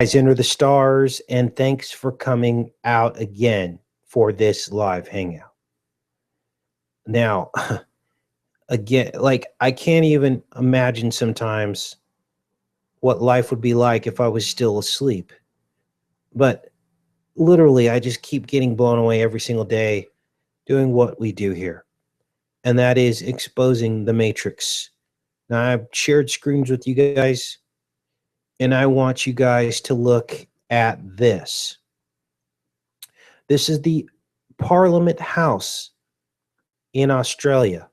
Guys, enter the stars, and thanks for coming out again for this live hangout. Now, again, like I can't even imagine sometimes what life would be like if I was still asleep. But literally, I just keep getting blown away every single day doing what we do here, and that is exposing the matrix. Now, I've shared screens with you guys, and I want you guys to look at this. This is the Parliament House in Australia.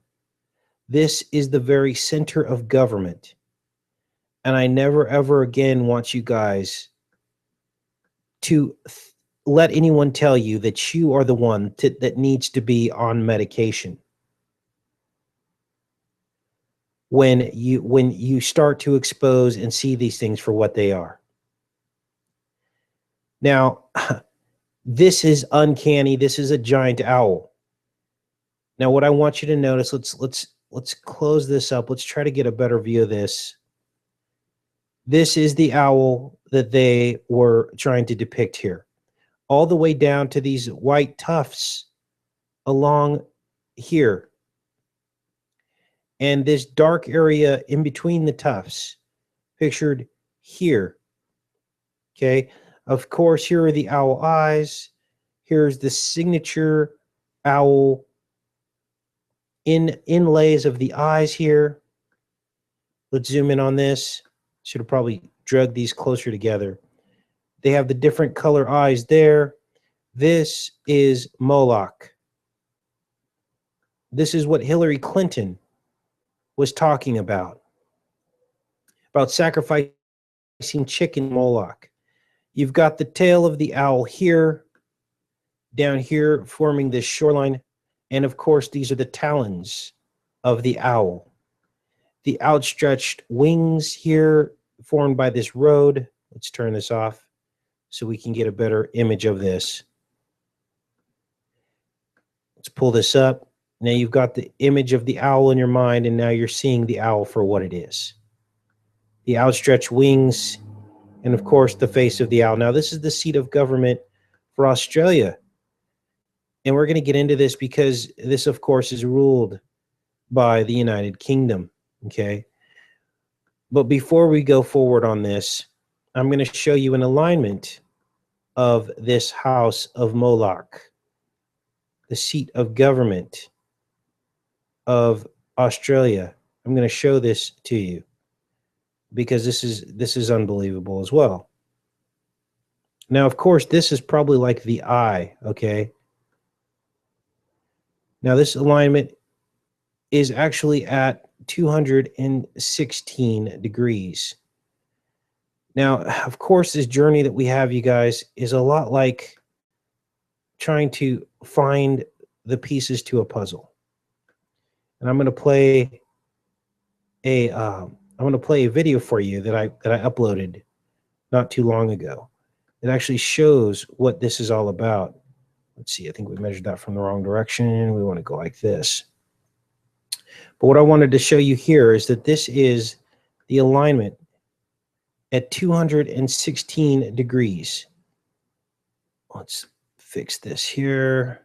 This is the very center of government. And I never, ever again want you guys to let anyone tell you that you are the one that needs to be on medication. When you start to expose and see these things for what they are. Now, this is uncanny. This is a giant owl. Now, what I want you to notice, let's close this up. Let's try to get a better view of this. This is the owl that they were trying to depict here, all the way down to these white tufts along here. And this dark area in between the tufts, pictured here. Okay, of course, here are the owl eyes. Here's the signature owl inlays of the eyes here. Let's zoom in on this. Should have probably drug these closer together. They have the different color eyes there. This is MOLOCH. This is what Hillary Clinton was talking about sacrificing chicken MOLOCH. You've got the tail of the owl here, down here forming this shoreline. And of course, these are the talons of the owl. The outstretched wings here formed by this road. Let's turn this off so we can get a better image of this. Let's pull this up. Now you've got the image of the owl in your mind, and now you're seeing the owl for what it is. The outstretched wings, and of course, the face of the owl. Now, this is the seat of government for Australia. And we're going to get into this because this, of course, is ruled by the United Kingdom, okay? But before we go forward on this, I'm going to show you an alignment of this house of Moloch, the seat of government of Australia. I'm going to show this to you because this is unbelievable as well. Now, of course, this is probably like the eye, okay? Now, this alignment is actually at 216 degrees. Now, of course, this journey that we have, you guys, is a lot like trying to find the pieces to a puzzle. And I'm going to play a video for you that I uploaded not too long ago. It actually shows what this is all about. Let's see, I think we measured that from the wrong direction. We want to go like this. But what I wanted to show you here is that this is the alignment at 216 degrees. Let's fix this here.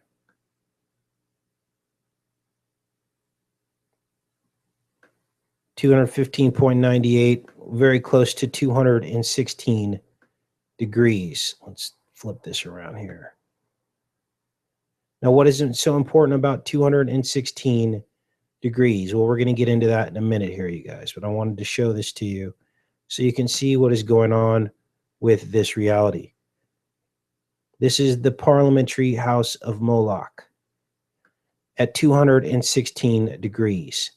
$215.98, very close to 216 degrees. Let's flip this around here. Now, what isn't so important about 216 degrees? Well, we're going to get into that in a minute here, you guys, but I wanted to show this to you so you can see what is going on with this reality. This is the Parliamentary House of Moloch at 216 degrees.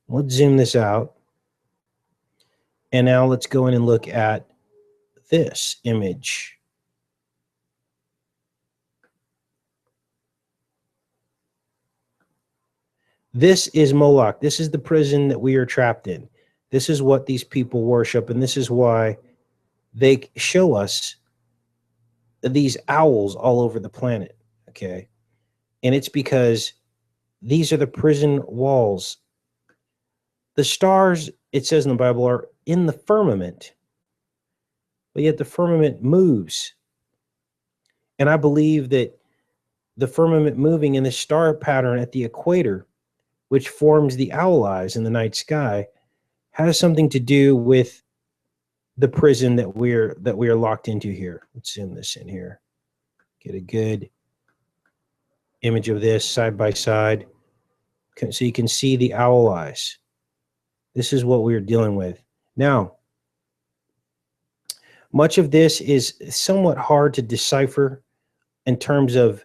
Let's zoom this out. And now let's go in and look at this image. This is Moloch. This is the prison that we are trapped in. This is what these people worship, and this is why they show us these owls all over the planet, okay? And it's because these are the prison walls. The stars, it says in the Bible, are in the firmament. but yet the firmament moves. And I believe that the firmament moving in the star pattern at the equator, which forms the owl eyes in the night sky, has something to do with the prison that we are locked into here. Let's zoom this in here. Get a good image of this side by side, so you can see the owl eyes. This is what we're dealing with. Now, much of this is somewhat hard to decipher in terms of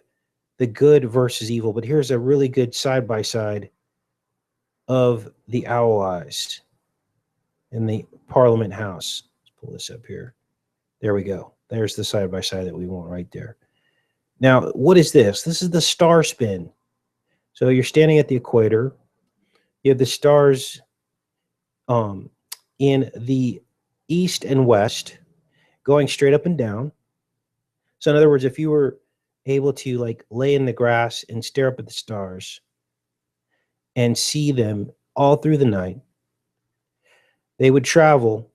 the good versus evil, but here's a really good side by side of the owl eyes in the Parliament House. Let's pull this up here. There we go. There's the side by side that we want right there. Now, what is this? This is the star spin. So you're standing at the equator. You have the stars in the east and west going straight up and down. So in other words, if you were able to like lay in the grass and stare up at the stars and see them all through the night, they would travel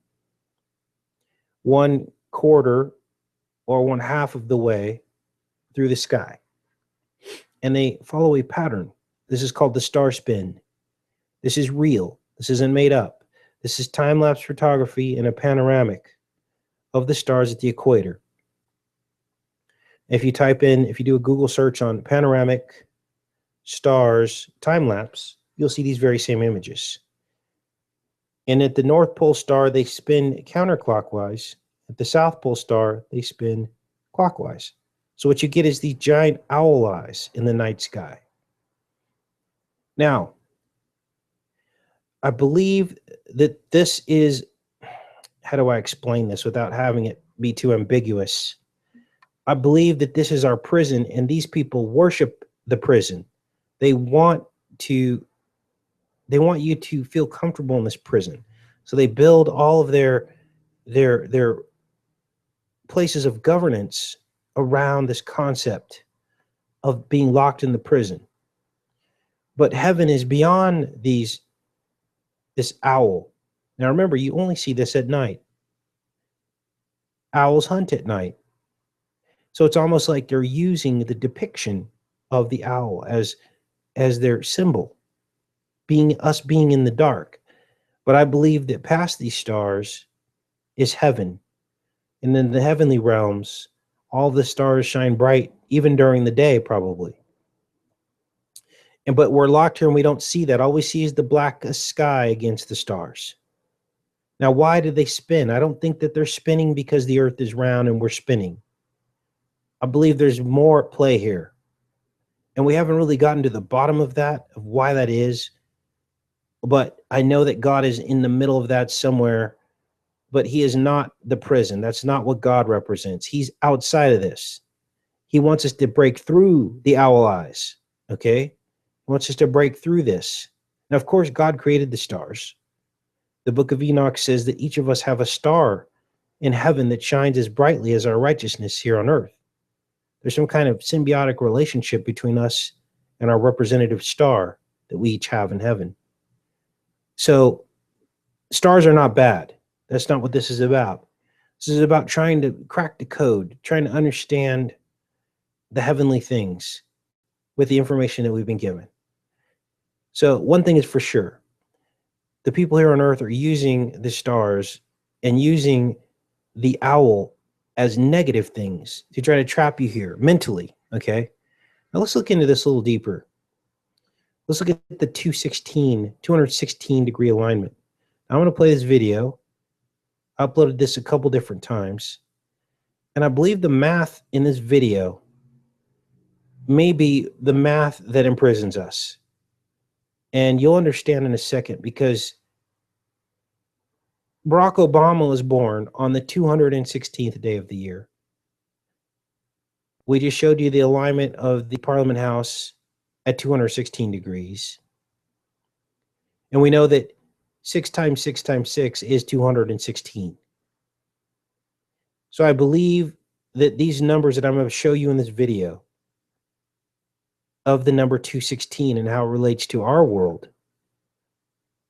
1/4 or 1/2 of the way through the sky. And they follow a pattern. This is called the star spin. This is real. This isn't made up. This is time-lapse photography and a panoramic of the stars at the equator. If you do a Google search on panoramic stars time-lapse, you'll see these very same images. And at the North Pole star, they spin counterclockwise. At the South Pole star, they spin clockwise. So what you get is these giant owl eyes in the night sky. Now, I believe that this is, how do I explain this without having it be too ambiguous? I believe that this is our prison, and these people worship the prison. They want you to feel comfortable in this prison. So they build all of their places of governance around this concept of being locked in the prison. But heaven is beyond this owl. Now remember, you only see this at night. Owls hunt at night. So it's almost like they're using the depiction of the owl as their symbol, us being in the dark. But I believe that past these stars is heaven. And in the heavenly realms, all the stars shine bright, even during the day, probably. But we're locked here and we don't see that. All we see is the black sky against the stars. Now, why do they spin? I don't think that they're spinning because the earth is round and we're spinning. I believe there's more at play here. And we haven't really gotten to the bottom of that, of why that is. But I know that God is in the middle of that somewhere. But he is not the prison. That's not what God represents. He's outside of this. He wants us to break through the owl eyes, okay? He wants us to break through this. Now, of course, God created the stars. The book of Enoch says that each of us have a star in heaven that shines as brightly as our righteousness here on earth. There's some kind of symbiotic relationship between us and our representative star that we each have in heaven. So stars are not bad. That's not what this is about. This is about trying to crack the code, trying to understand the heavenly things with the information that we've been given. So one thing is for sure. The people here on earth are using the stars and using the owl as negative things to try to trap you here mentally, okay? Now let's look into this a little deeper. Let's look at the 216 degree alignment. I'm going to play this video. I uploaded this a couple different times. And I believe the math in this video may be the math that imprisons us. And you'll understand in a second, because Barack Obama was born on the 216th day of the year. We just showed you the alignment of the Parliament House at 216 degrees. And we know that 6 times 6 times 6 is 216. So I believe that these numbers that I'm going to show you in this video of the number 216 and how it relates to our world,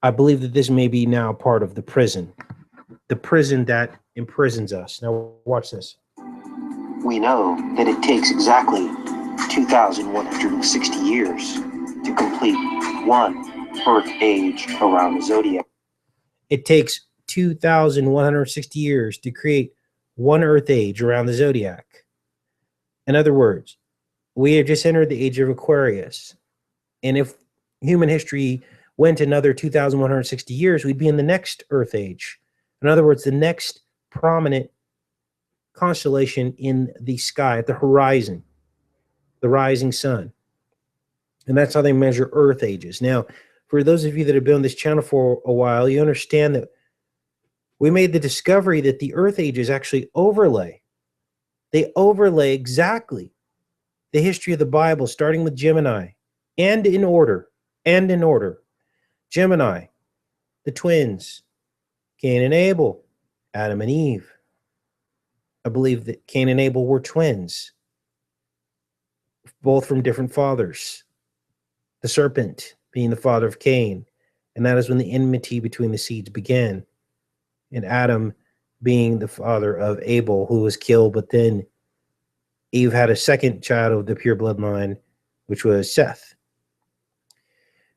I believe that this may be now part of the prison. the prison that imprisons us. Now watch this. We know that it takes exactly 2,160 years to complete one Earth age around the zodiac. It takes 2,160 years to create one Earth age around the zodiac. In other words, we have just entered the age of Aquarius. And if human history went another 2,160 years, we'd be in the next Earth age. In other words, the next prominent constellation in the sky at the horizon, the rising sun. And that's how they measure Earth ages. Now, for those of you that have been on this channel for a while, you understand that we made the discovery that the Earth ages actually overlay. They overlay exactly the history of the Bible, starting with Gemini, and in order. Gemini, the twins, Cain and Abel, Adam and Eve. I believe that Cain and Abel were twins, both from different fathers. The serpent being the father of Cain, and that is when the enmity between the seeds began. And Adam being the father of Abel, who was killed, but then Eve had a second child of the pure bloodline, which was Seth.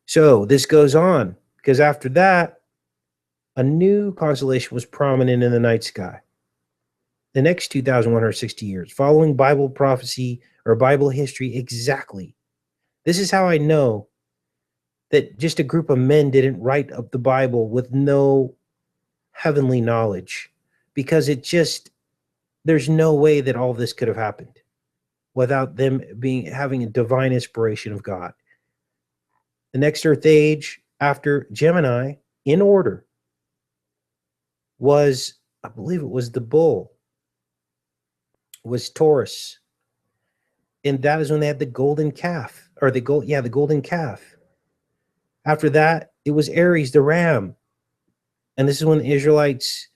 So this goes on, because after that, a new constellation was prominent in the night sky. The next 2,160 years, following Bible prophecy or Bible history exactly. This is how I know that just a group of men didn't write up the Bible with no heavenly knowledge, because there's no way that all this could have happened without them having a divine inspiration of God. The next Earth age after Gemini, in order, was, I believe it was the bull, was Taurus. And that is when they had the golden calf, or the golden calf. After that, it was Aries, the ram. And this is when the Israelites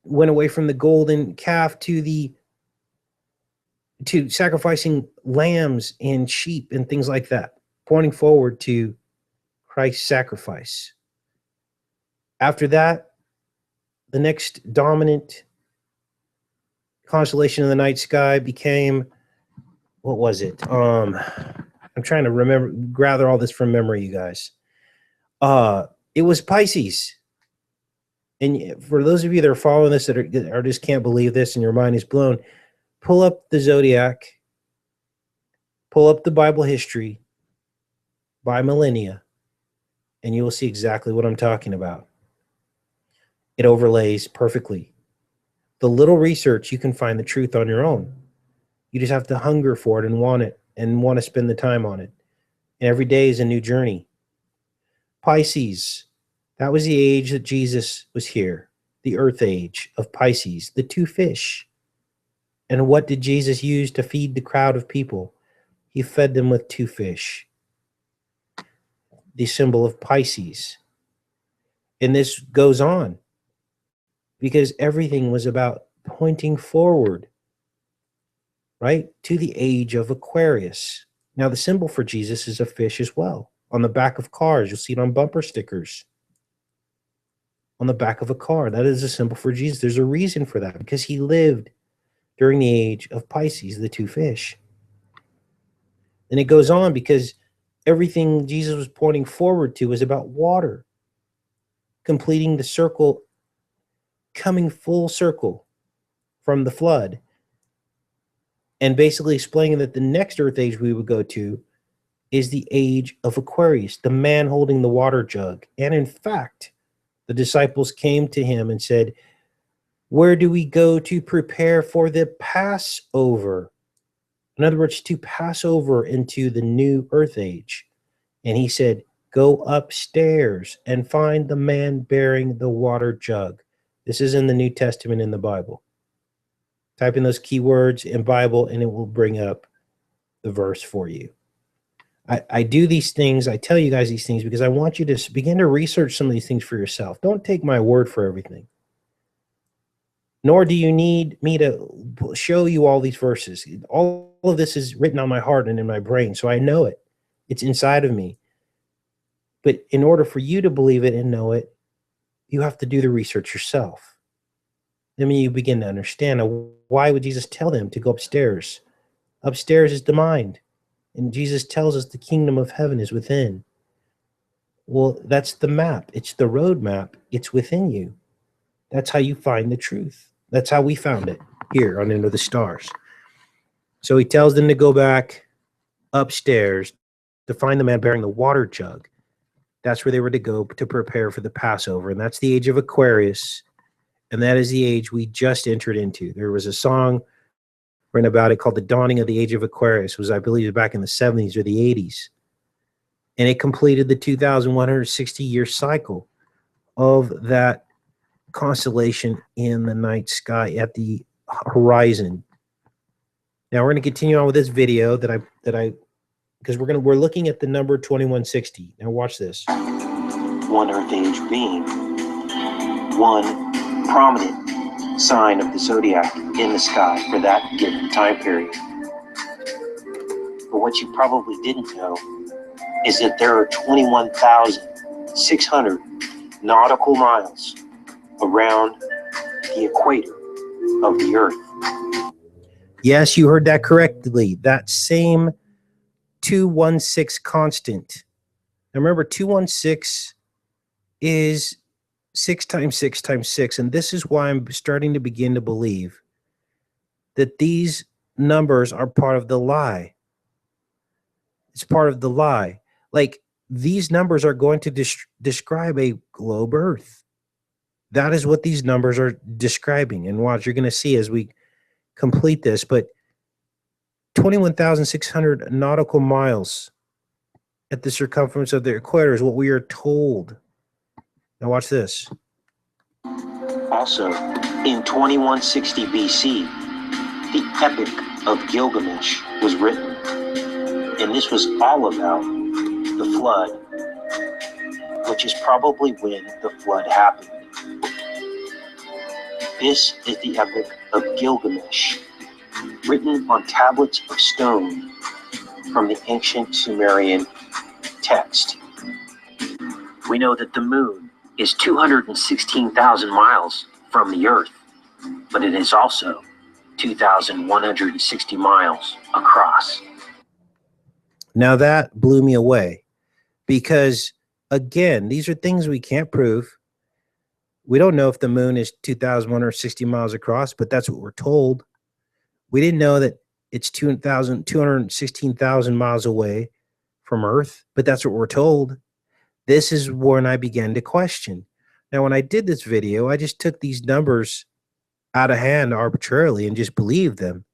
went away from the golden calf to sacrificing lambs and sheep and things like that, pointing forward to Christ's sacrifice. After that, the next dominant constellation in the night sky became, what was it? I'm trying to gather all this from memory, you guys. It was Pisces. And for those of you that are following this that are just can't believe this and your mind is blown, pull up the zodiac, pull up the Bible history by millennia, and you will see exactly what I'm talking about. It overlays perfectly. The little research, you can find the truth on your own. You just have to hunger for it and want to spend the time on it. And every day is a new journey. Pisces, that was the age that Jesus was here, the earth age of Pisces, the two fish. And what did Jesus use to feed the crowd of people? He fed them with two fish, the symbol of Pisces. And this goes on because everything was about pointing forward, right, to the age of Aquarius. Now, the symbol for Jesus is a fish as well. On the back of cars, you'll see it on bumper stickers. On the back of a car, that is a symbol for Jesus. There's a reason for that, because he lived during the age of Pisces, the two fish. And it goes on because everything Jesus was pointing forward to was about water, completing the circle, coming full circle from the flood, and basically explaining that the next earth age we would go to is the age of Aquarius, the man holding the water jug. And in fact, the disciples came to him and said, "Where do we go to prepare for the Passover?" In other words, to pass over into the new earth age. And he said, "Go upstairs and find the man bearing the water jug." This is in the New Testament in the Bible. Type in those keywords in Bible and it will bring up the verse for you. I do these things, I tell you guys these things because I want you to begin to research some of these things for yourself. Don't take my word for everything. Nor do you need me to show you all these verses. All of this is written on my heart and in my brain, so I know it. It's inside of me. But in order for you to believe it and know it, you have to do the research yourself. I mean, you begin to understand why would Jesus tell them to go upstairs? Upstairs is the mind. And Jesus tells us the kingdom of heaven is within. Well, that's the map. It's the road map. It's within you. That's how you find the truth. That's how we found it here on Into the Stars. So he tells them to go back upstairs to find the man bearing the water jug. That's where they were to go to prepare for the Passover. And that's the age of Aquarius. And that is the age we just entered into. There was a song written about it called The Dawning of the Age of Aquarius. It was, I believe, back in the 70s or the 80s. And it completed the 2,160-year cycle of that constellation in the night sky at the horizon. Now we're going to continue on with this video because we're looking at the number 2160. Now watch this. One Earth age being one prominent sign of the zodiac in the sky for that given time period. But what you probably didn't know is that there are 21,600 nautical miles around the equator of the Earth. Yes, you heard that correctly. That same 216 constant. Now remember, 216 is 6 times 6 times 6. And this is why I'm starting to begin to believe that these numbers are part of the lie. It's part of the lie. Like, these numbers are going to describe a globe Earth. That is what these numbers are describing. And watch, you're going to see as we complete this, but 21,600 nautical miles at the circumference of the equator is what we are told. Now watch this. Also, in 2160 BC, the Epic of Gilgamesh was written. And this was all about the flood, which is probably when the flood happened. This is the Epic of Gilgamesh, written on tablets of stone from the ancient Sumerian text. We know that the moon is 216,000 miles from the Earth, but it is also 2,160 miles across. Now that blew me away because, again, these are things we can't prove. We don't know if the moon is 2,160 miles across, but that's what we're told. We didn't know that it's 216,000 miles away from Earth, but that's what we're told. This is when I began to question. Now, when I did this video, I just took these numbers out of hand arbitrarily and just believed them.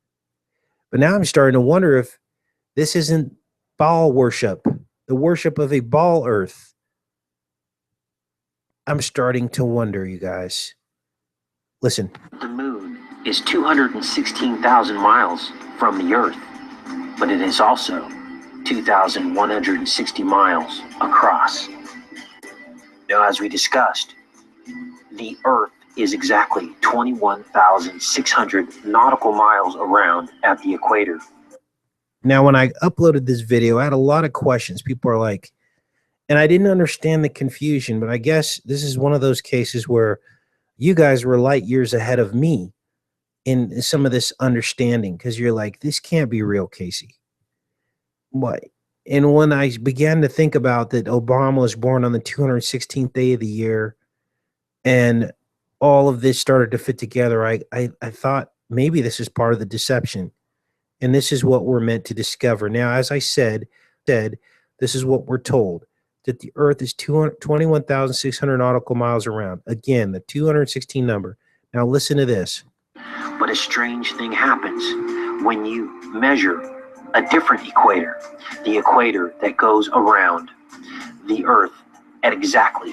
But now I'm starting to wonder if this isn't Baal worship, the worship of a Baal Earth. I'm starting to wonder, you guys. Listen. The moon is 216,000 miles from the Earth, but it is also 2,160 miles across. Now, as we discussed, the Earth is exactly 21,600 nautical miles around at the equator. Now, when I uploaded this video, I had a lot of questions. People are like, and I didn't understand the confusion, but I guess this is one of those cases where you guys were light years ahead of me in some of this understanding, because you're like, this can't be real, Casey. What? And when I began to think about that Obama was born on the 216th day of the year and all of this started to fit together, I thought maybe this is part of the deception. And this is what we're meant to discover. Now, as I said, this is what we're told, that the Earth is 21,600 nautical miles around. Again, the 216 number. Now, listen to this. But a strange thing happens when you measure a different equator, the equator that goes around the Earth at exactly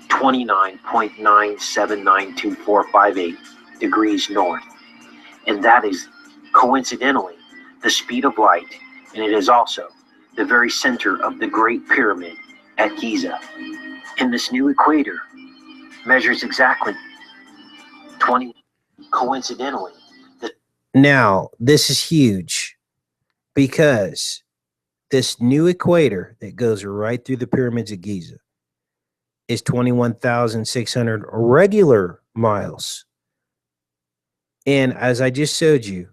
29.9792458 degrees north. And that is coincidentally the speed of light, and it is also the very center of the Great Pyramid at Giza. And this new equator measures exactly 20. Coincidentally, now this is huge, because this new equator that goes right through the pyramids of Giza is 21,600 regular miles. And as I just showed you,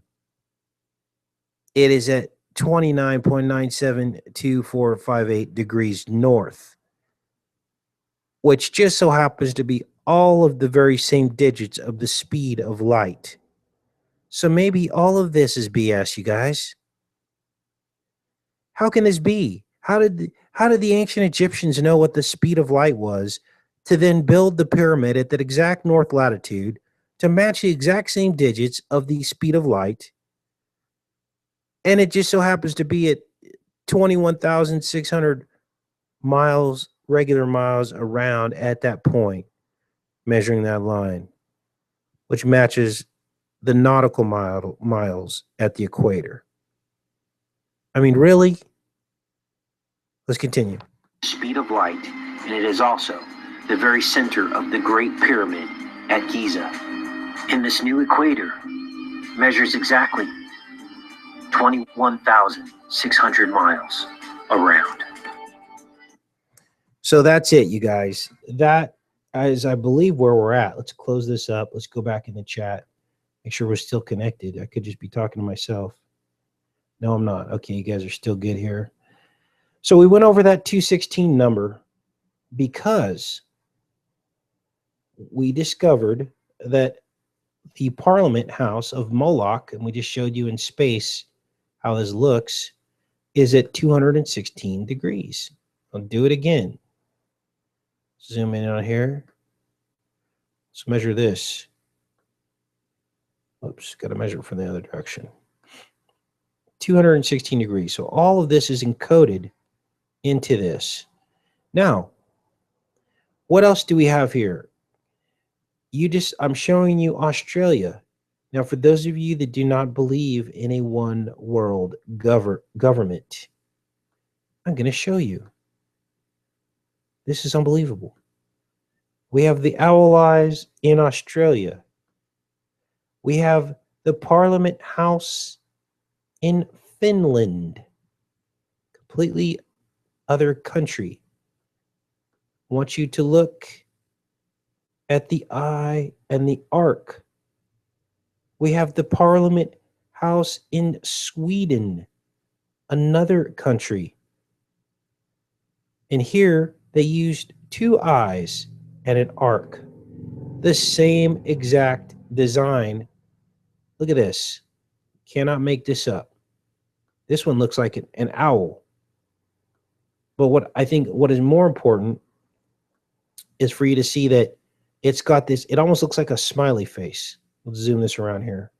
it is at 29.972458 degrees north, which just so happens to be all of the very same digits of the speed of light. So maybe all of this is BS, you guys. How can this be? How did the ancient Egyptians know what the speed of light was to then build the pyramid at that exact north latitude to match the exact same digits of the speed of light? And it just so happens to be at 21,600 miles, regular miles around at that point, measuring that line, which matches the nautical miles at the equator. I mean, really? Let's continue. Speed of light, and it is also the very center of the Great Pyramid at Giza. And this new equator measures exactly 21,600 miles around. So that's it, you guys. That is, I believe, where we're at. Let's close this up. Let's go back in the chat. Make sure we're still connected. I could just be talking to myself. No, I'm not. Okay, you guys are still good here. So we went over that 216 number because we discovered that the Parliament House of Moloch, and we just showed you in space how this looks, is at 216 degrees. I'll do it again. Zoom in on here. Let's measure this. Oops, got to measure it from the other direction. 216 degrees. So all of this is encoded into this. Now, what else do we have here? I'm showing you Australia. Now, for those of you that do not believe in a one world government, I'm going to show you. This is unbelievable. We have the Owl Eyes in Australia. We have the Parliament House in Finland. Completely other country. I want you to look at the eye and the arc. We have the Parliament House in Sweden, another country. And here they used two eyes and an arc. The same exact design. Look at this. Cannot make this up. This one looks like an owl. But what is more important is for you to see that it's got this, it almost looks like a smiley face. Let's zoom this around here.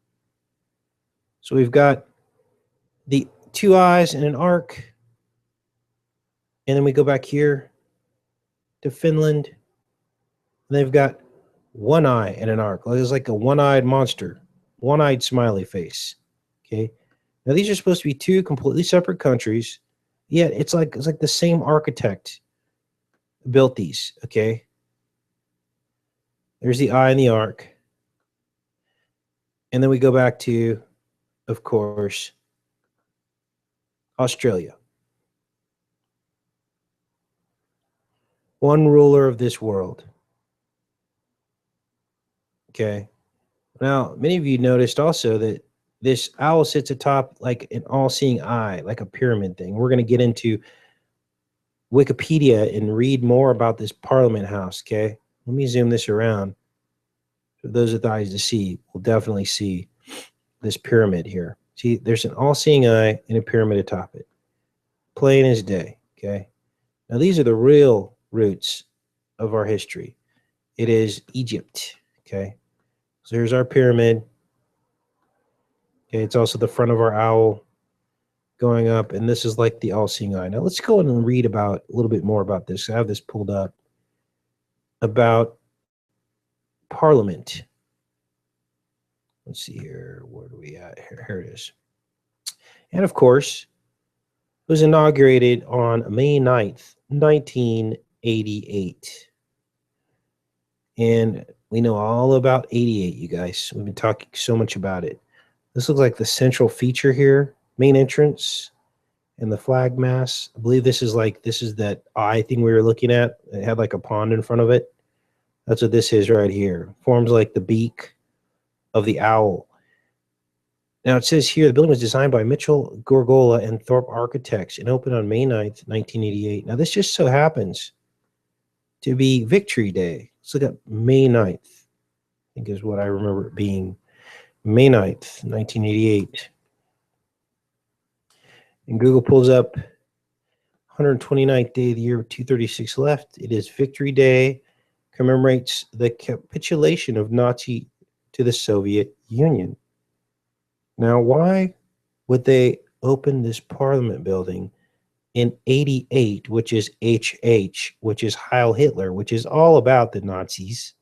So we've got the two eyes and an arc. And then we go back here to Finland. And they've got one eye and an arc. It's like a one-eyed monster, one-eyed smiley face. Okay. Now these are supposed to be two completely separate countries. Yet it's like the same architect built these. Okay. There's the eye and the arc. And then we go back to, of course, Australia. One ruler of this world. Okay. Now, many of you noticed also that this owl sits atop like an all-seeing eye, like a pyramid thing. We're going to get into Wikipedia and read more about this Parliament House, okay? Let me zoom this around. For those with eyes to see, will definitely see this pyramid here. See, there's an all-seeing eye and a pyramid atop it. Plain as day, okay? Now, these are the real roots of our history. It is Egypt, okay? So here's our pyramid. Okay, it's also the front of our owl going up, and this is like the all-seeing eye. Now, let's go in and read about a little bit more about this. I have this pulled up about Parliament. Let's see here. Where are we at? Here it is. And of course, it was inaugurated on May 9th, 1988. And we know all about 88, you guys. We've been talking so much about it. This looks like the central feature here, main entrance. and the flag mass. I believe this is that eye thing we were looking at. It had like a pond in front of it. That's what this is right here. Forms like the beak of the owl. Now it says here the building was designed by Mitchell Gorgola and Thorpe Architects and opened on May 9th, 1988. Now this just so happens to be Victory Day. Let's look at May 9th. I think is what I remember it being. May 9th, 1988. And Google pulls up 129th day of the year with 236 left. It is Victory Day, commemorates the capitulation of Nazi to the Soviet Union. Now, why would they open this Parliament building in 88, which is HH, which is Heil Hitler, which is all about the Nazis,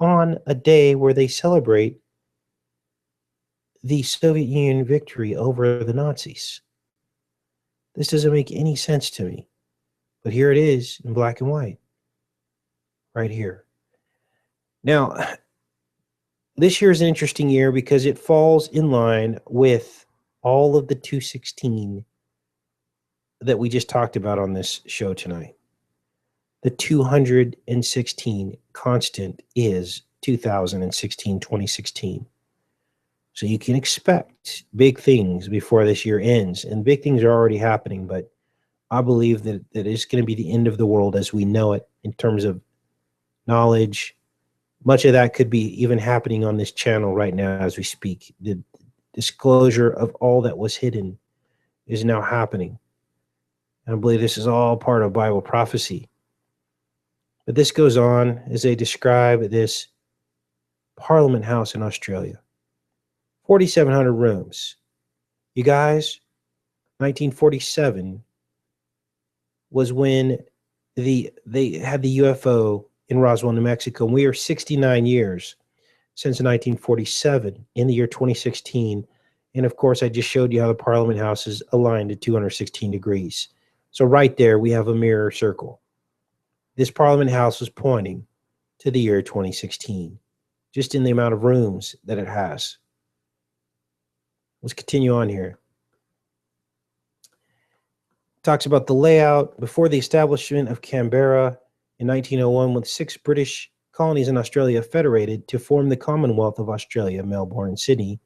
on a day where they celebrate the Soviet Union victory over the Nazis? This doesn't make any sense to me. But here it is in black and white, right here. Now, this year is an interesting year because it falls in line with all of the 216 that we just talked about on this show tonight. The 216 constant is 2016, 2016. So you can expect big things before this year ends. And big things are already happening, but I believe that it's going to be the end of the world as we know it in terms of knowledge. Much of that could be even happening on this channel right now as we speak. The disclosure of all that was hidden is now happening. And I believe this is all part of Bible prophecy. But this goes on as they describe this Parliament House in Australia. 4,700 rooms. You guys, 1947 was when they had the UFO in Roswell, New Mexico. And we are 69 years since 1947 in the year 2016. And of course, I just showed you how the Parliament House is aligned at 216 degrees. So right there, we have a mirror circle. This Parliament House was pointing to the year 2016, just in the amount of rooms that it has. Let's continue on here. Talks about the layout before the establishment of Canberra in 1901, with 6 British colonies in Australia federated to form the Commonwealth of Australia. Melbourne and Sydney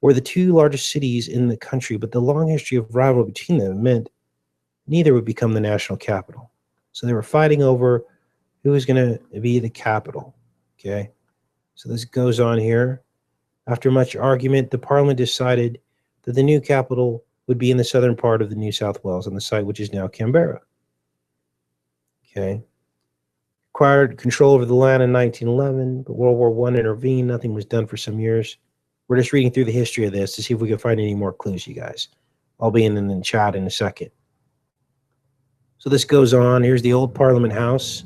were the 2 largest cities in the country, but the long history of rivalry between them meant neither would become the national capital. So they were fighting over who was going to be the capital. Okay, so this goes on here. After much argument, the Parliament decided that the new capital would be in the southern part of the New South Wales, on the site which is now Canberra. Okay. Acquired control over the land in 1911, but World War I intervened. Nothing was done for some years. We're just reading through the history of this to see if we can find any more clues, you guys. I'll be in the chat in a second. So this goes on. Here's the old Parliament House,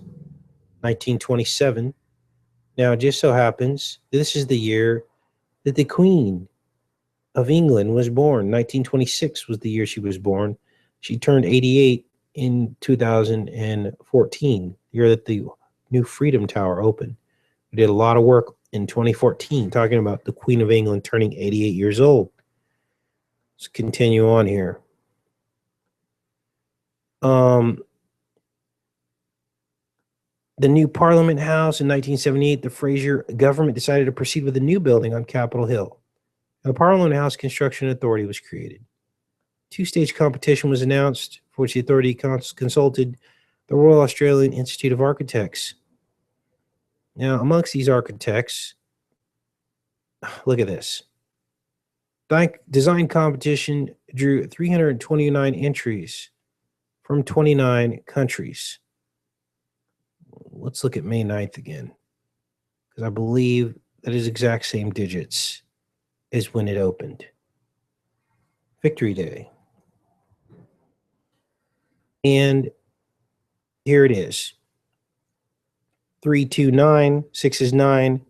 1927. Now, it just so happens this is the year that the Queen of England was born. 1926 was the year she was born. She turned 88 in 2014, the year that the new Freedom Tower opened. We did a lot of work in 2014 talking about the Queen of England turning 88 years old. Let's continue on here. The new Parliament House in 1978, the Fraser government decided to proceed with a new building on Capitol Hill. The Parliament House Construction Authority was created. 2-stage competition was announced, for which the authority consulted the Royal Australian Institute of Architects. Now, amongst these architects, look at this. Design competition drew 329 entries from 29 countries. Let's look at May 9th again, because I believe that is exact same digits as when it opened. Victory Day. And here it is. 329, 6 is 9,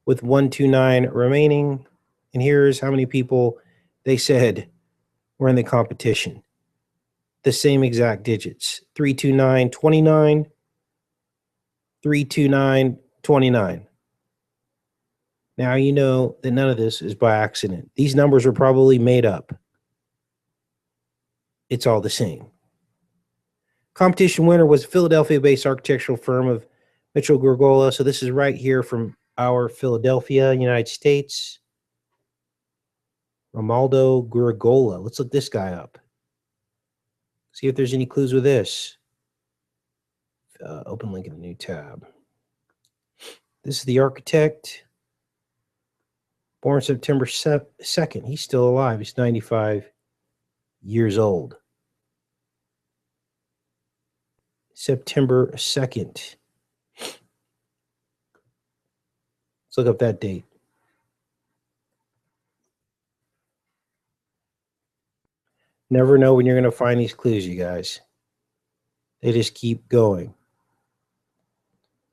with 129 remaining. And here's how many people they said were in the competition. The same exact digits. 329, 29, 329, 29. Now you know that none of this is by accident. These numbers were probably made up. it's all the same. Competition winner was a Philadelphia-based architectural firm of Mitchell Gurgola. So this is right here from our Philadelphia, United States. Romaldo Gurgola. Let's look this guy up. See if there's any clues with this. Open link in a new tab. This is the architect. Born September 2nd. He's still alive. He's 95 years old. September 2nd. Let's look up that date. Never know when you're going to find these clues, you guys. They just keep going.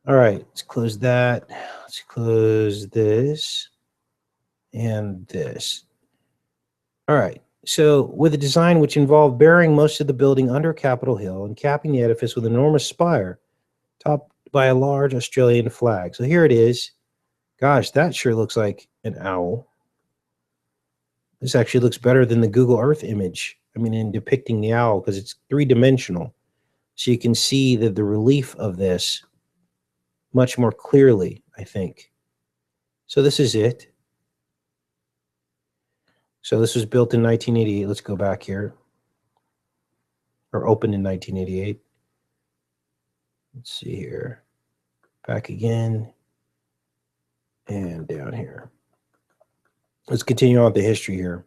All right, let's close that. Let's close this and this. All right, so with a design which involved burying most of the building under Capitol Hill and capping the edifice with an enormous spire topped by a large Australian flag. So here it is. Gosh, that sure looks like an owl. This actually looks better than the Google Earth image. I mean, in depicting the owl, because it's three-dimensional. So you can see that the relief of this much more clearly, I think. So this is it. So this was built in 1988. Let's go back here. Or opened in 1988. Let's see here. Back again. And down here. Let's continue on with the history here.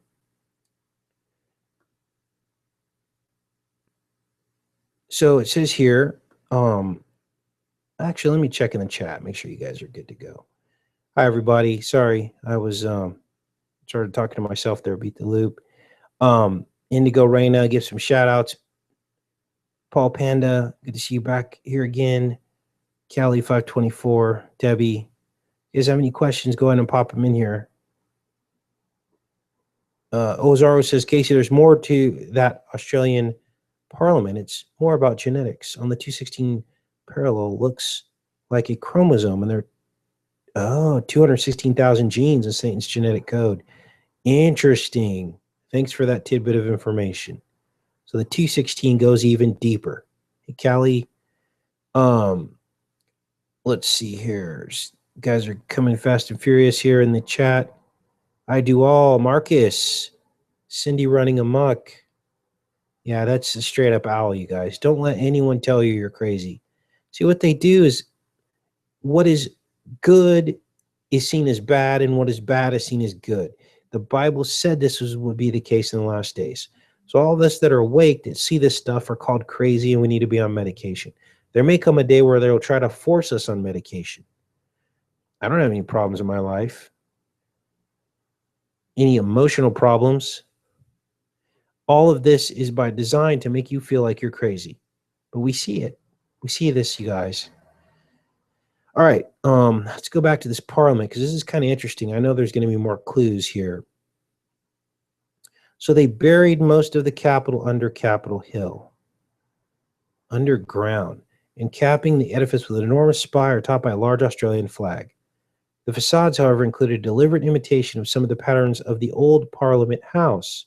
So it says here, actually, let me check in the chat. Make sure you guys are good to go. Hi, everybody. Sorry, I was started talking to myself there. Beat the loop. Indigo Reina, give some shout outs. Paul Panda, good to see you back here again. Callie 524, Debbie. You guys have any questions? Go ahead and pop them in here. Ozaro says, Casey, there's more to that Australian Parliament. It's more about genetics. On the 216 parallel, looks like a chromosome, and there are 216,000 genes in Satan's genetic code. Interesting. Thanks for that tidbit of information. So the 216 goes even deeper. Hey, Callie, let's see here. You guys are coming fast and furious here in the chat. I do all. Marcus, Cindy running amok. Yeah, that's a straight up owl, you guys. Don't let anyone tell you you're crazy. See, what they do is what is good is seen as bad, and what is bad is seen as good. The Bible said this would be the case in the last days. So all of us that are awake that see this stuff are called crazy, and we need to be on medication. There may come a day where they'll try to force us on medication. I don't have any problems in my life. Any emotional problems. All of this is by design to make you feel like you're crazy. But we see it. We see this, you guys. All right, let's go back to this parliament, because this is kind of interesting. I know there's going to be more clues here. So they buried most of the Capitol under Capitol Hill, underground, and capping the edifice with an enormous spire topped by a large Australian flag. The facades, however, included a deliberate imitation of some of the patterns of the old Parliament House.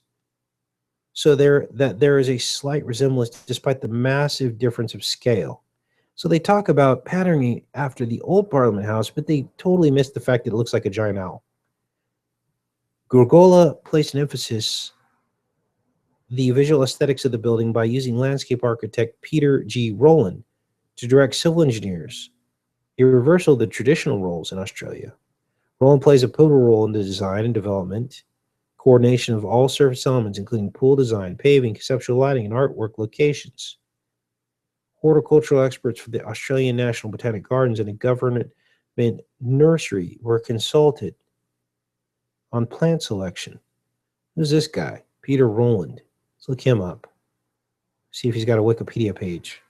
So there is a slight resemblance despite the massive difference of scale. So they talk about patterning after the old Parliament House, but they totally missed the fact that it looks like a giant owl. Gurgola placed an emphasis the visual aesthetics of the building by using landscape architect Peter G. Rowland to direct civil engineers, a reversal of the traditional roles in Australia. Rowland plays a pivotal role in the design and development, coordination of all surface elements, including pool design, paving, conceptual lighting, and artwork locations. Horticultural experts for the Australian National Botanic Gardens and a government nursery were consulted on plant selection. Who's this guy? Peter Rowland. Let's look him up. See if he's got a Wikipedia page.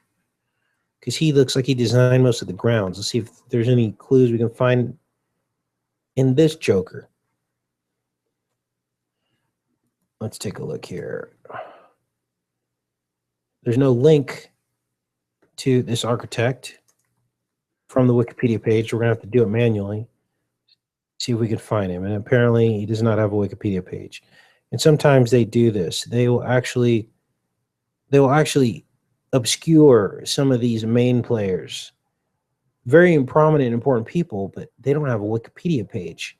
Because he looks like he designed most of the grounds. Let's see if there's any clues we can find in this joker. Let's take a look here. There's no link to this architect from the Wikipedia page. We're going to have to do it manually. See if we can find him. And apparently he does not have a Wikipedia page. And sometimes they do this. They will actually they will actually obscure some of these main players, very prominent, important people, but they don't have a Wikipedia page.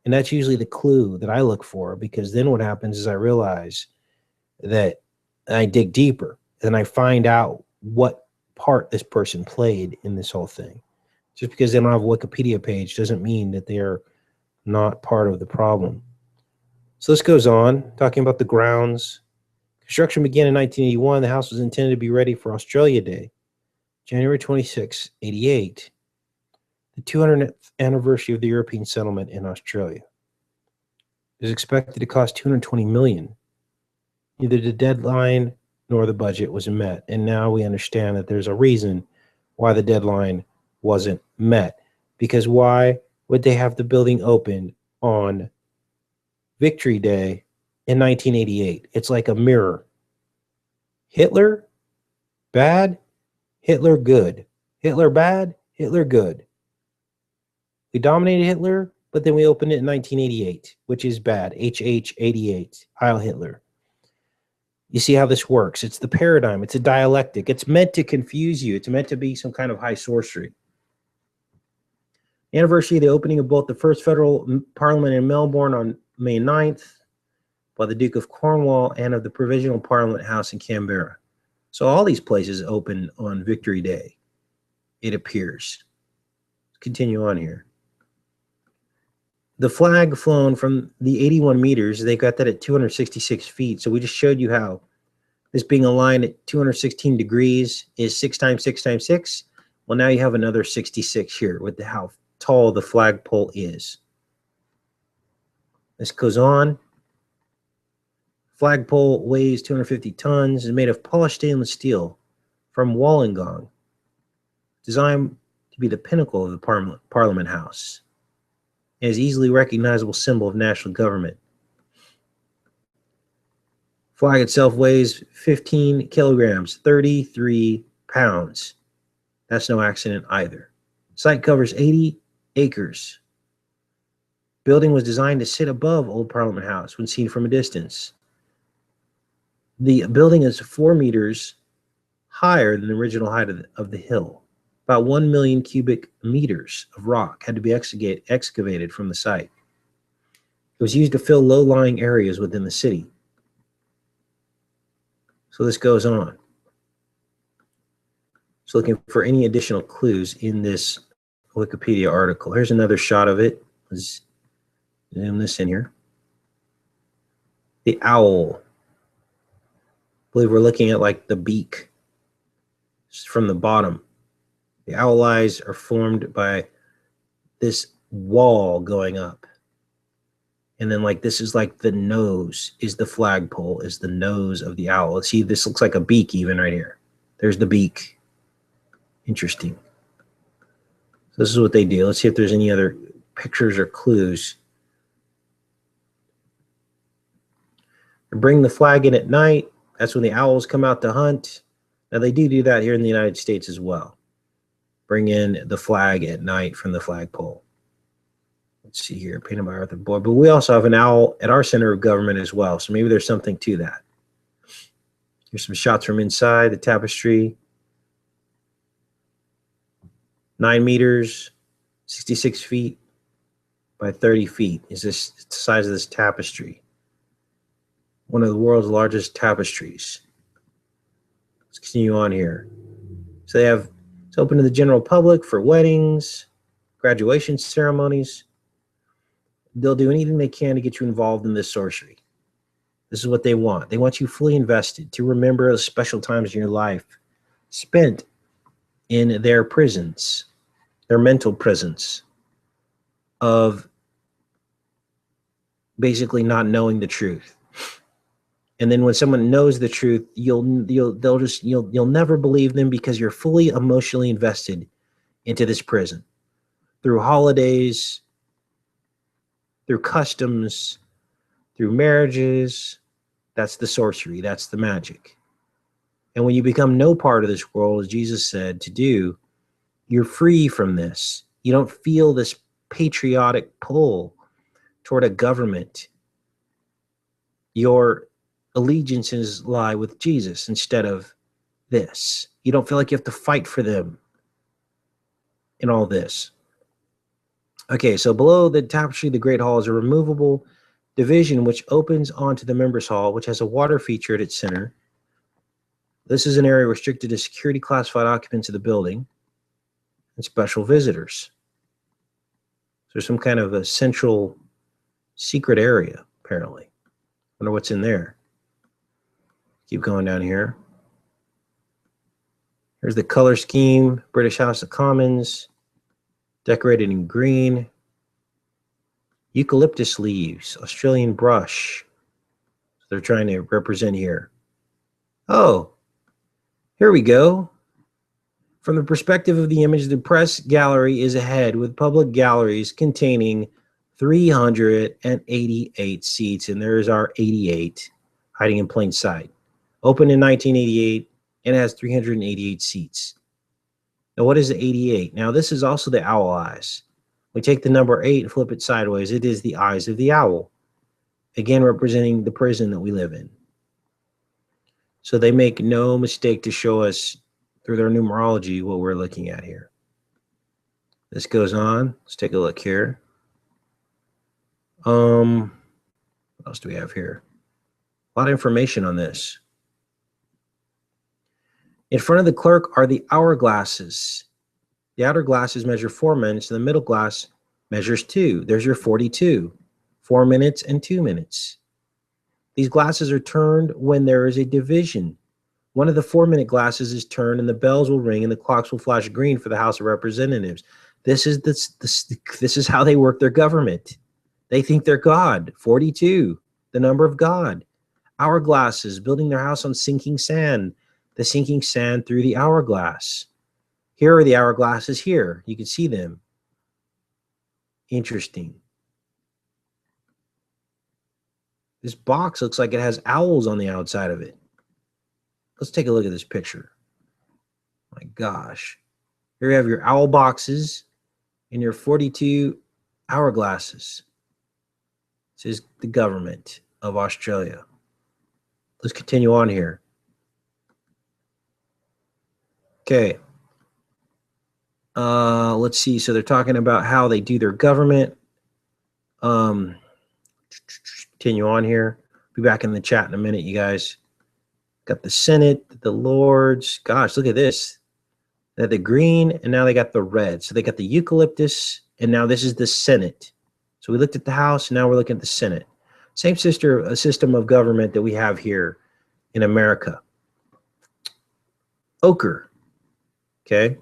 And that's usually the clue that I look for, because then what happens is I realize that I dig deeper and I find out what part this person played in this whole thing. Just because they don't have a Wikipedia page doesn't mean that they're not part of the problem. So this goes on, talking about the grounds. Construction began in 1981. The house was intended to be ready for Australia Day, January 26, 88, the 200th anniversary of the European settlement in Australia. It is expected to cost $220 million. Neither the deadline nor the budget was met, and now we understand that there's a reason why the deadline wasn't met. Because why would they have the building open on Victory Day in 1988? It's like a mirror. Hitler, bad. Hitler, good. Hitler, bad. Hitler, good. We dominated Hitler, but then we opened it in 1988, which is bad. HH 88, Heil Hitler. You see how this works. It's the paradigm. It's a dialectic. It's meant to confuse you. It's meant to be some kind of high sorcery. The anniversary of the opening of both the first federal parliament in Melbourne on May 9th by the Duke of Cornwall, and of the Provisional Parliament House in Canberra. So all these places open on Victory Day, it appears. Let's continue on here. The flag flown from the 81 meters, they got that at 266 feet. So we just showed you how this being aligned at 216 degrees is 6 times 6 times 6. Well, now you have another 66 here with how tall the flagpole is. This goes on. Flagpole weighs 250 tons, is made of polished stainless steel from Wollongong, designed to be the pinnacle of the Parliament House. It is easily recognizable symbol of national government. Flag itself weighs 15 kilograms, 33 pounds. That's no accident either. Site covers 80 acres. Building was designed to sit above Old Parliament House when seen from a distance. The building is 4 meters higher than the original height of the hill. About 1 million cubic meters of rock had to be excavated from the site. It was used to fill low-lying areas within the city. So this goes on. So looking for any additional clues in this Wikipedia article. Here's another shot of it. Let's zoom this in here. The owl. I believe we're looking at like the beak from the bottom. The owl eyes are formed by this wall going up. And then like this is like the nose, is the flagpole, is the nose of the owl. See, this looks like a beak even right here. There's the beak. Interesting. So this is what they do. Let's see if there's any other pictures or clues. They bring the flag in at night. That's when the owls come out to hunt. Now they do that here in the United States as well. Bring in the flag at night from the flagpole. Let's see here, painted by Arthur Boyd. But we also have an owl at our center of government as well. So maybe there's something to that. Here's some shots from inside the tapestry. 9 meters, 66 feet by 30 feet is this the size of this tapestry. One of the world's largest tapestries. Let's continue on here. So they have, it's open to the general public for weddings, graduation ceremonies. They'll do anything they can to get you involved in this sorcery. This is what they want. They want you fully invested to remember those special times in your life spent in their prisons, their mental prisons of basically not knowing the truth. And then when someone knows the truth, you'll never believe them because you're fully emotionally invested into this prison through holidays, through customs, through marriages. That's the sorcery. That's the magic. And when you become no part of this world, as Jesus said to do, you're free from this. You don't feel this patriotic pull toward a government. You're allegiances lie with Jesus instead of this. You don't feel like you have to fight for them in all this. Okay, so below the tapestry, the Great Hall is a removable division which opens onto the members' hall, which has a water feature at its center. This is an area restricted to security classified occupants of the building and special visitors. There's some kind of a central secret area, apparently. Wonder what's in there. Keep going down here. Here's the color scheme, British House of Commons, decorated in green. Eucalyptus leaves, Australian brush. So they're trying to represent here. Oh, here we go. From the perspective of the image, the press gallery is ahead with public galleries containing 388 seats. And there's our 88 hiding in plain sight. Opened in 1988 and has 388 seats. Now, what is the 88? Now, this is also the owl eyes. We take the number 8 and flip it sideways. It is the eyes of the owl. Again, representing the prison that we live in. So they make no mistake to show us through their numerology what we're looking at here. This goes on. Let's take a look here. What else do we have here? A lot of information on this. In front of the clerk are the hourglasses. The outer glasses measure 4 minutes, and the middle glass measures 2. There's your 42. 4 minutes and 2 minutes. These glasses are turned when there is a division. One of the 4-minute glasses is turned, and the bells will ring, and the clocks will flash green for the House of Representatives. This is how they work their government. They think they're God. 42, the number of God. Hourglasses, building their house on sinking sand. The sinking sand through the hourglass. Here are the hourglasses here. You can see them. Interesting. This box looks like it has owls on the outside of it. Let's take a look at this picture. My gosh. Here you have your owl boxes and your 42 hourglasses. This is the government of Australia. Let's continue on here. Okay. Let's see. So they're talking about how they do their government. Continue on here. Be back in the chat in a minute, you guys. Got the Senate, the Lords. Gosh, look at this. They had the green, and now they got the red. So they got the eucalyptus, and now this is the Senate. So we looked at the House, and now we're looking at the Senate. Same system of government that we have here in America. Ochre. Okay.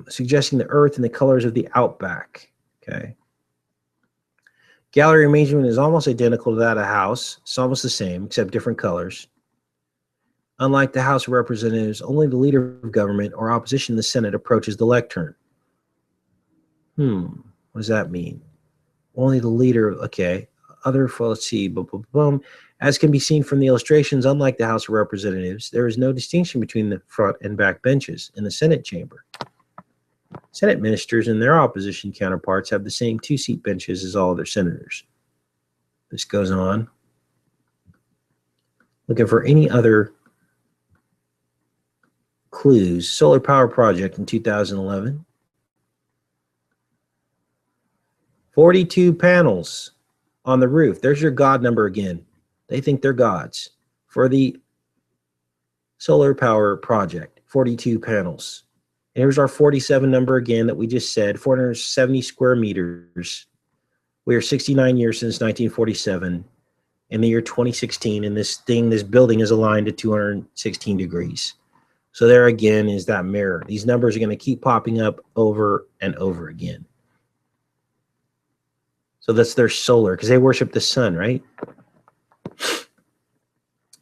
Suggesting the earth and the colors of the outback. Okay. Gallery arrangement is almost identical to that of House. It's almost the same, except different colors. Unlike the House of Representatives, only the leader of government or opposition to the Senate approaches the lectern. What does that mean? Only the leader, okay. Let's see, boom, boom, boom. As can be seen from the illustrations, unlike the House of Representatives, there is no distinction between the front and back benches in the Senate chamber. Senate ministers and their opposition counterparts have the same 2-seat benches as all their senators. This goes on. Looking for any other clues. Solar power project in 2011. 42 panels on the roof. There's your God number again. They think they're gods. For the solar power project, 42 panels. And here's our 47 number again that we just said, 470 square meters. We are 69 years since 1947. In the year 2016, and this building is aligned to 216 degrees. So there again is that mirror. These numbers are going to keep popping up over and over again. So that's their solar, because they worship the sun, right?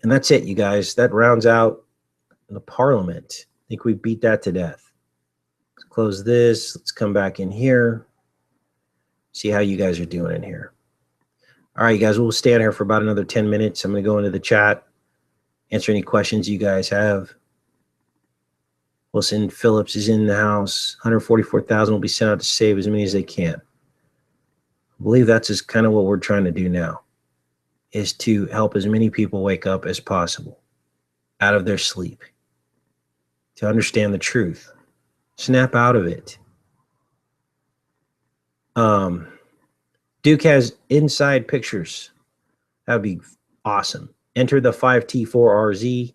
And that's it, you guys. That rounds out the parliament. I think we beat that to death. Let's close this. Let's come back in here. See how you guys are doing in here. All right, you guys, we'll stay on here for about another 10 minutes. I'm going to go into the chat, answer any questions you guys have. Wilson Phillips is in the house. 144,000 will be sent out to save as many as they can. I believe that's just kind of what we're trying to do now. is to help as many people wake up as possible out of their sleep, to understand the truth, snap out of it. Duke has inside pictures. That'd be awesome. Enter the 5T4RZ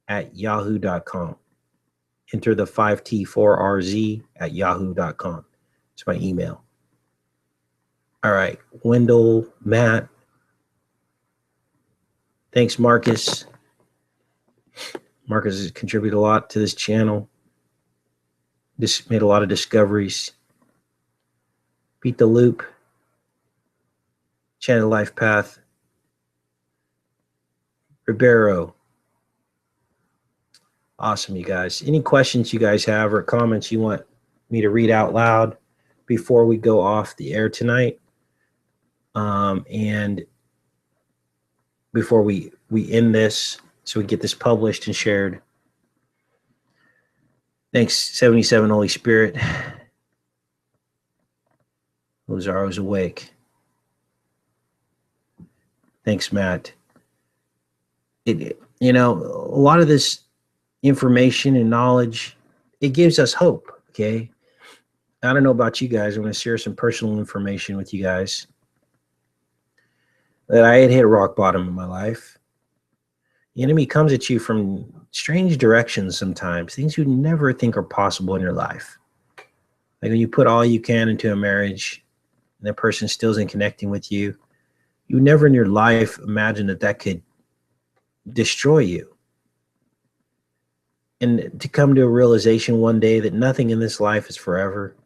at yahoo.com. Enter the 5T4RZ at yahoo.com. It's my email. All right. Wendell, Matt. Thanks, Marcus. Marcus has contributed a lot to this channel. This made a lot of discoveries. Beat the Loop. Channel Life Path. Ribeiro. Awesome, you guys. Any questions you guys have or comments you want me to read out loud before we go off the air tonight? And before we end this, so we get this published and shared. Thanks, 77 Holy Spirit. Lazaro is awake. Thanks, Matt. You know, a lot of this information and knowledge, it gives us hope, okay? I don't know about you guys. I'm going to share some personal information with you guys. That I had hit rock bottom in my life. The enemy comes at you from strange directions sometimes, things you never think are possible in your life. Like when you put all you can into a marriage and that person still isn't connecting with you, you never in your life imagine that that could destroy you. And to come to a realization one day that nothing in this life is forever,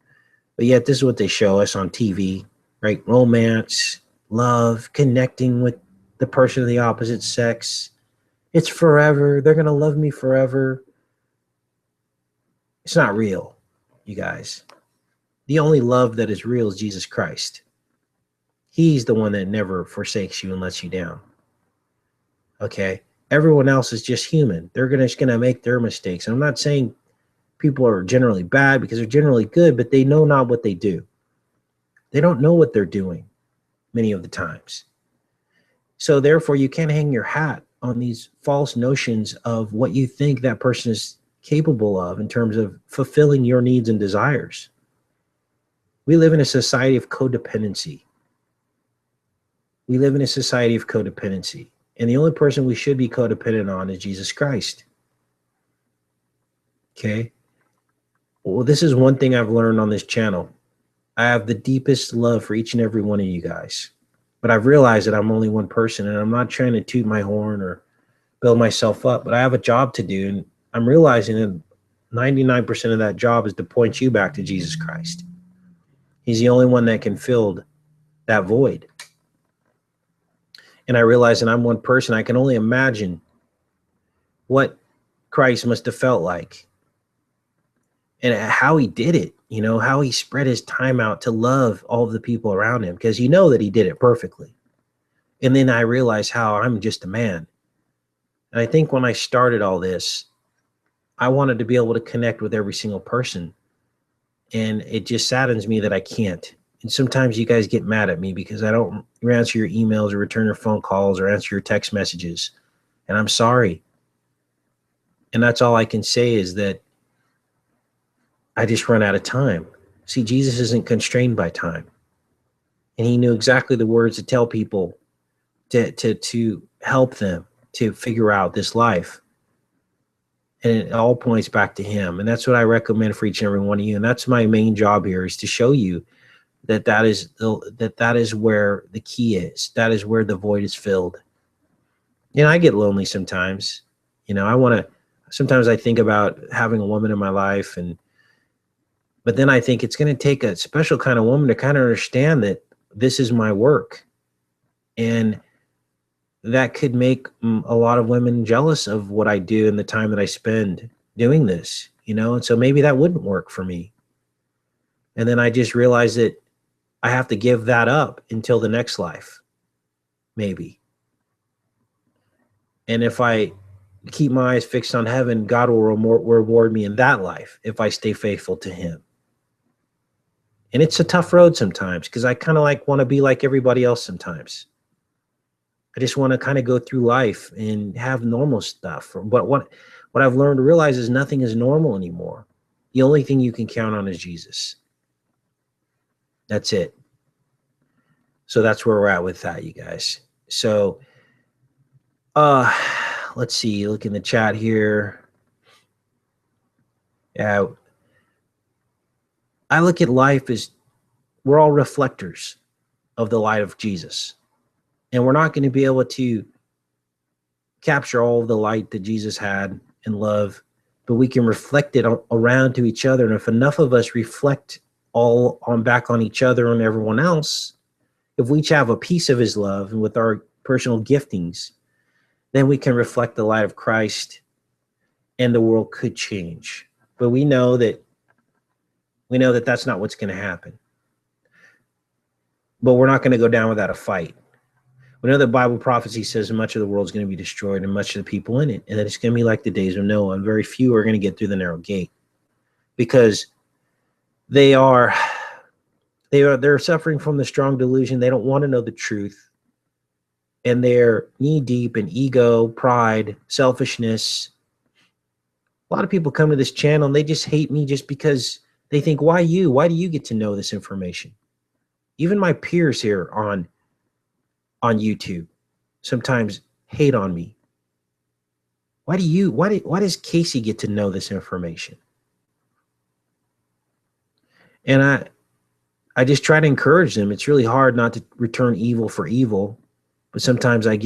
but yet this is what they show us on TV, right? Romance, love, connecting with the person of the opposite sex. It's forever. They're going to love me forever. It's not real, you guys. The only love that is real is Jesus Christ. He's the one that never forsakes you and lets you down. Okay? Everyone else is just human. They're just going to make their mistakes. And I'm not saying people are generally bad, because they're generally good, but they know not what they do. They don't know what they're doing many of the times. So therefore, you can't hang your hat on these false notions of what you think that person is capable of in terms of fulfilling your needs and desires. We live in a society of codependency. We live in a society of codependency. And the only person we should be codependent on is Jesus Christ. Okay? Well, this is one thing I've learned on this channel. I have the deepest love for each and every one of you guys. But I've realized that I'm only one person, and I'm not trying to toot my horn or build myself up, but I have a job to do. And I'm realizing that 99% of that job is to point you back to Jesus Christ. He's the only one that can fill that void. And I realize that I'm one person. I can only imagine what Christ must have felt like and how he did it, you know, how he spread his time out to love all of the people around him, because you know that he did it perfectly. And then I realized how I'm just a man. And I think when I started all this, I wanted to be able to connect with every single person. And it just saddens me that I can't. And sometimes you guys get mad at me because I don't answer your emails or return your phone calls or answer your text messages. And I'm sorry. And that's all I can say is that I just run out of time. See, Jesus isn't constrained by time. And he knew exactly the words to tell people to help them to figure out this life. And it all points back to him. And that's what I recommend for each and every one of you. And that's my main job here, is to show you that that is where the key is. That is where the void is filled. You know, I get lonely sometimes. You know, sometimes I think about having a woman in my life, but then I think it's going to take a special kind of woman to kind of understand that this is my work. And that could make a lot of women jealous of what I do and the time that I spend doing this, you know? And so maybe that wouldn't work for me. And then I just realized that I have to give that up until the next life, maybe. And if I keep my eyes fixed on heaven, God will reward me in that life if I stay faithful to him. And it's a tough road sometimes, because I kind of want to be like everybody else sometimes. I just want to kind of go through life and have normal stuff. But what I've learned to realize is nothing is normal anymore. The only thing you can count on is Jesus. That's it. So that's where we're at with that, you guys. So let's see, look in the chat here. Yeah, I look at life as we're all reflectors of the light of Jesus. And we're not going to be able to capture all of the light that Jesus had and love, but we can reflect it around to each other. And if enough of us reflect all on back on each other and everyone else, if we each have a piece of his love and with our personal giftings, then we can reflect the light of Christ and the world could change. But we know that that's not what's going to happen. But we're not going to go down without a fight. We know that Bible prophecy says much of the world is going to be destroyed and much of the people in it, and that it's going to be like the days of Noah, and very few are going to get through the narrow gate because they're suffering from the strong delusion. They don't want to know the truth, and they're knee deep in ego, pride, selfishness. A lot of people come to this channel and they just hate me just because they think, why you? Why do you get to know this information? Even my peers here on YouTube sometimes hate on me. Why does Casey get to know this information? And I just try to encourage them. It's really hard not to return evil for evil, but sometimes I'm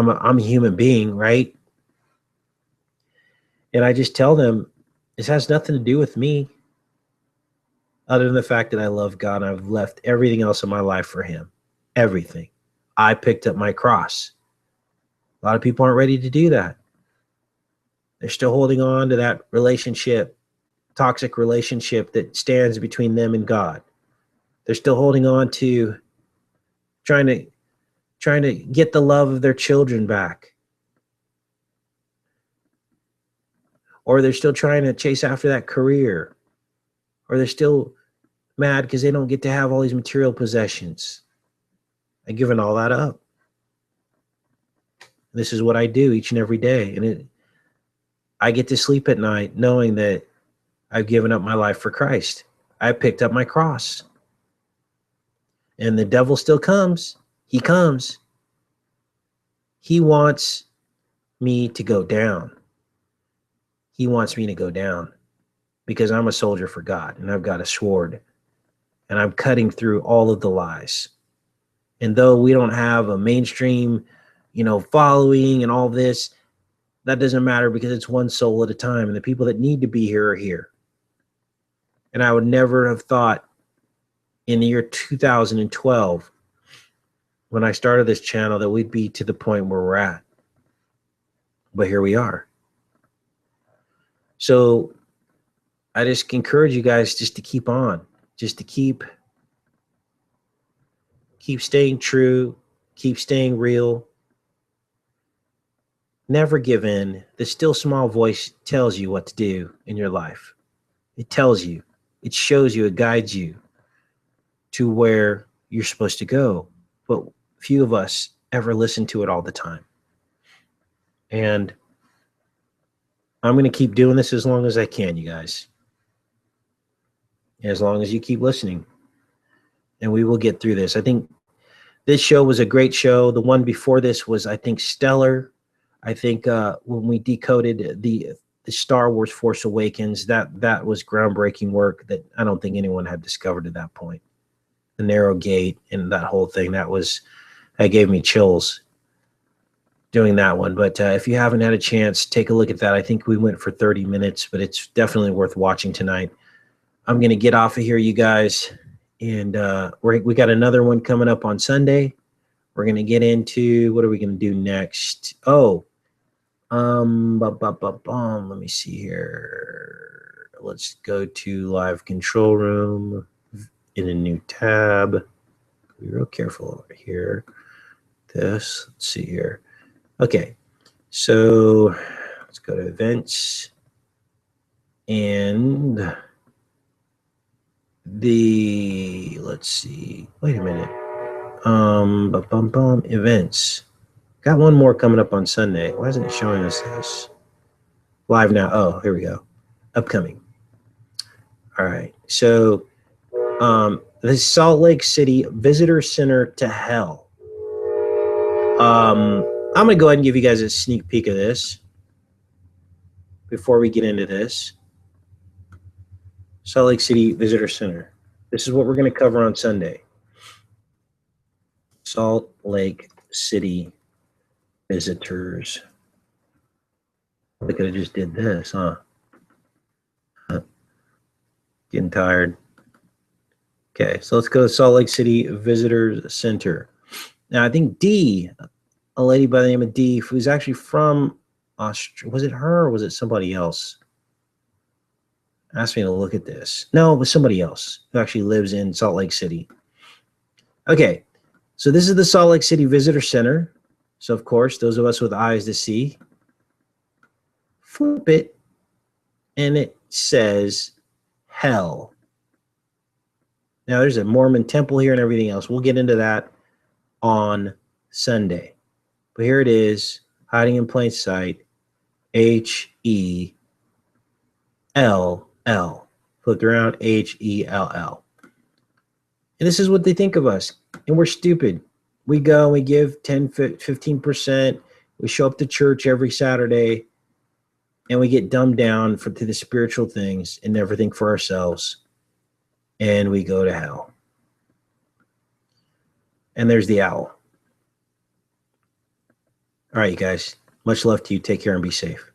a human being, right? And I just tell them this has nothing to do with me other than the fact that I love God and I've left everything else in my life for him. Everything. I picked up my cross. A lot of people aren't ready to do that. They're still holding on to that relationship, toxic relationship that stands between them and God. They're still holding on to trying to get the love of their children back. Or they're still trying to chase after that career. Or they're still mad because they don't get to have all these material possessions. I've given all that up. This is what I do each and every day. And I get to sleep at night knowing that I've given up my life for Christ. I picked up my cross. And the devil still comes. He comes. He wants me to go down. He wants me to go down because I'm a soldier for God and I've got a sword and I'm cutting through all of the lies. And though we don't have a mainstream, following and all this, that doesn't matter because it's one soul at a time. And the people that need to be here are here. And I would never have thought in the year 2012, when I started this channel, that we'd be to the point where we're at. But here we are. So I just encourage you guys just to keep on, just to keep staying true, keep staying real. Never give in. The still small voice tells you what to do in your life. It tells you, it shows you, it guides you to where you're supposed to go. But few of us ever listen to it all the time. And I'm going to keep doing this as long as I can, you guys. As long as you keep listening. And we will get through this. I think this show was a great show. The one before this was, I think, stellar. I think when we decoded the Star Wars Force Awakens, that was groundbreaking work that I don't think anyone had discovered at that point. The narrow gate and that whole thing, that gave me chills doing that one. But if you haven't had a chance, take a look at that. I think we went for 30 minutes, but it's definitely worth watching tonight. I'm going to get off of here, you guys. And we got another one coming up on Sunday. We're going to get into, what are we going to do next? Let me see here. Let's go to live control room in a new tab. Be real careful over here. Let's see here. Okay, so let's go to events and let's see. Wait a minute. Events. Got one more coming up on Sunday. Why isn't it showing us this? Live now. Oh, here we go. Upcoming. All right. So the Salt Lake City Visitor Center to Hell. I'm going to go ahead and give you guys a sneak peek of this before we get into this. Salt Lake City Visitor Center. This is what we're going to cover on Sunday. Salt Lake City visitors. I could have just did this, huh? Getting tired. Okay, so let's go to Salt Lake City Visitors Center. Now, I think D, a lady by the name of D, who's actually from Australia. Was it her or was it somebody else? Asked me to look at this. No, it was somebody else who actually lives in Salt Lake City. Okay, so this is the Salt Lake City Visitor Center. So, of course, those of us with eyes to see, flip it, and it says hell. Now, there's a Mormon temple here and everything else. We'll get into that on Sunday. But here it is, hiding in plain sight, H-E-L-L. Flipped around, H-E-L-L. And this is what they think of us. And we're stupid. We go and we give 10, 15%. We show up to church every Saturday. And we get dumbed down to the spiritual things and never think for ourselves. And we go to hell. And there's the owl. All right, you guys. Much love to you. Take care and be safe.